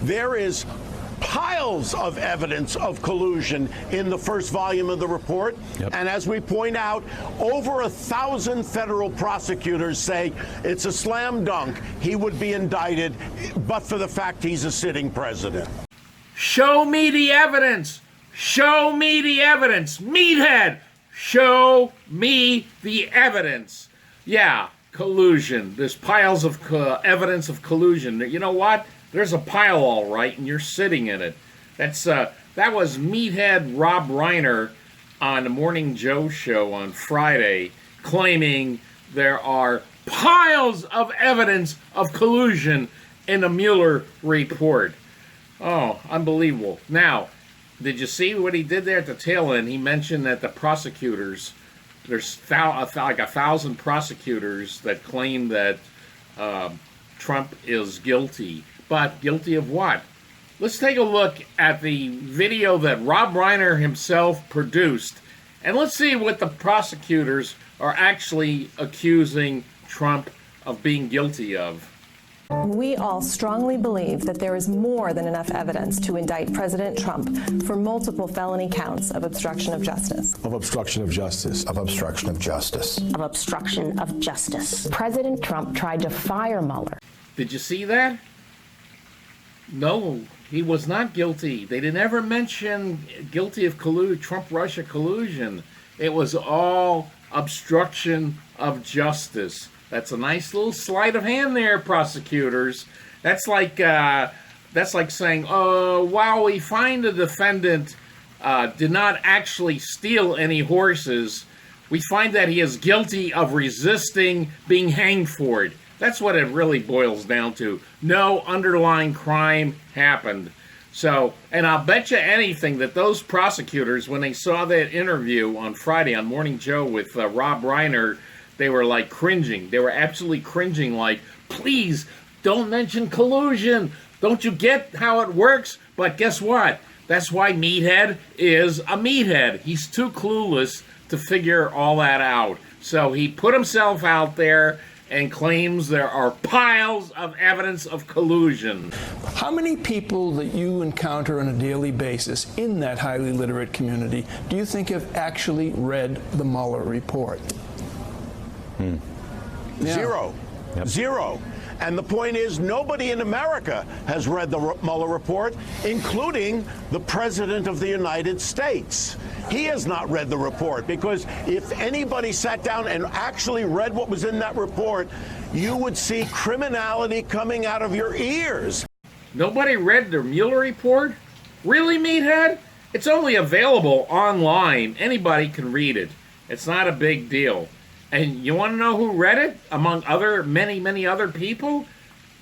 There is piles of evidence of collusion in the first volume of the report. Yep. And as we point out, over 1,000 federal prosecutors say it's a slam dunk. He would be indicted, but for the fact he's a sitting president. Show me the evidence. Show me the evidence. Meathead, show me the evidence. Yeah, collusion. There's piles of evidence of collusion. You know what? There's a pile, all right, and you're sitting in it. That was Meathead Rob Reiner on the Morning Joe show on Friday, claiming there are piles of evidence of collusion in the Mueller Report. Oh, unbelievable. Now, did you see what he did there at the tail end? He mentioned that the prosecutors, there's like 1,000 prosecutors that claim that Trump is guilty. But guilty of what? Let's take a look at the video that Rob Reiner himself produced, and let's see what the prosecutors are actually accusing Trump of being guilty of. We all strongly believe that there is more than enough evidence to indict President Trump for multiple felony counts of obstruction of justice. Of obstruction of justice. Of obstruction of justice. Of obstruction of justice. President Trump tried to fire Mueller. Did you see that? No, he was not guilty. They didn't ever mention guilty of Trump-Russia collusion. It was all obstruction of justice. That's a nice little sleight of hand there, prosecutors. That's like saying, oh, while we find the defendant did not actually steal any horses, we find that he is guilty of resisting being hanged for it. That's what it really boils down to. No underlying crime happened. So, and I'll bet you anything that those prosecutors, when they saw that interview on Friday on Morning Joe with Rob Reiner, they were like cringing. They were absolutely cringing, like, please don't mention collusion. Don't you get how it works? But guess what? That's why Meathead is a meathead. He's too clueless to figure all that out. So he put himself out there and claims there are piles of evidence of collusion. How many people that you encounter on a daily basis in that highly literate community do you think have actually read the Mueller report? Yeah. Zero. Yep. Zero. And the point is, nobody in America has read the Mueller report, including the President of the United States. He has not read the report, because if anybody sat down and actually read what was in that report, you would see criminality coming out of your ears. Nobody read the Mueller report? Really, Meathead? It's only available online. Anybody can read it. It's not a big deal. And you want to know who read it? Among many other people?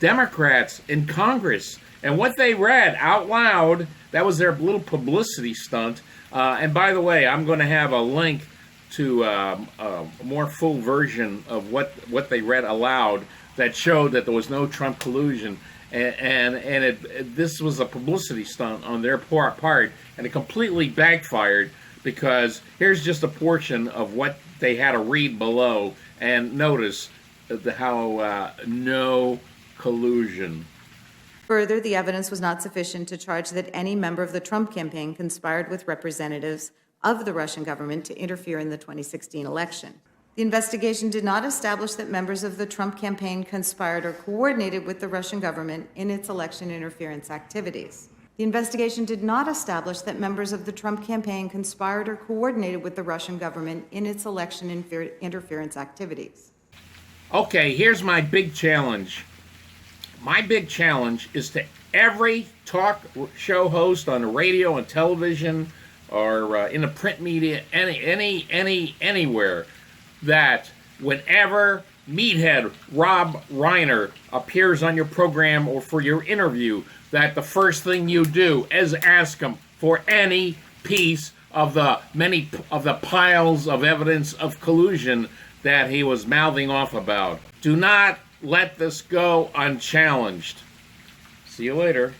Democrats in Congress. And what they read out loud, that was their little publicity stunt. And by the way, I'm going to have a link to a more full version of what they read aloud that showed that there was no Trump collusion. And this was a publicity stunt on their part, and it completely backfired, because here's just a portion of what they had to read below, and notice how no collusion. Further, the evidence was not sufficient to charge that any member of the Trump campaign conspired with representatives of the Russian government to interfere in the 2016 election. The investigation did not establish that members of the Trump campaign conspired or coordinated with the Russian government in its election interference activities. The investigation did not establish that members of the Trump campaign conspired or coordinated with the Russian government in its election interference activities. Okay, here's my big challenge. My big challenge is to every talk show host on the radio and television or in the print media, anywhere, that whenever Meathead Rob Reiner appears on your program or for your interview, that the first thing you do is ask him for any piece of the many of the piles of evidence of collusion that he was mouthing off about. Do not let this go unchallenged. See you later.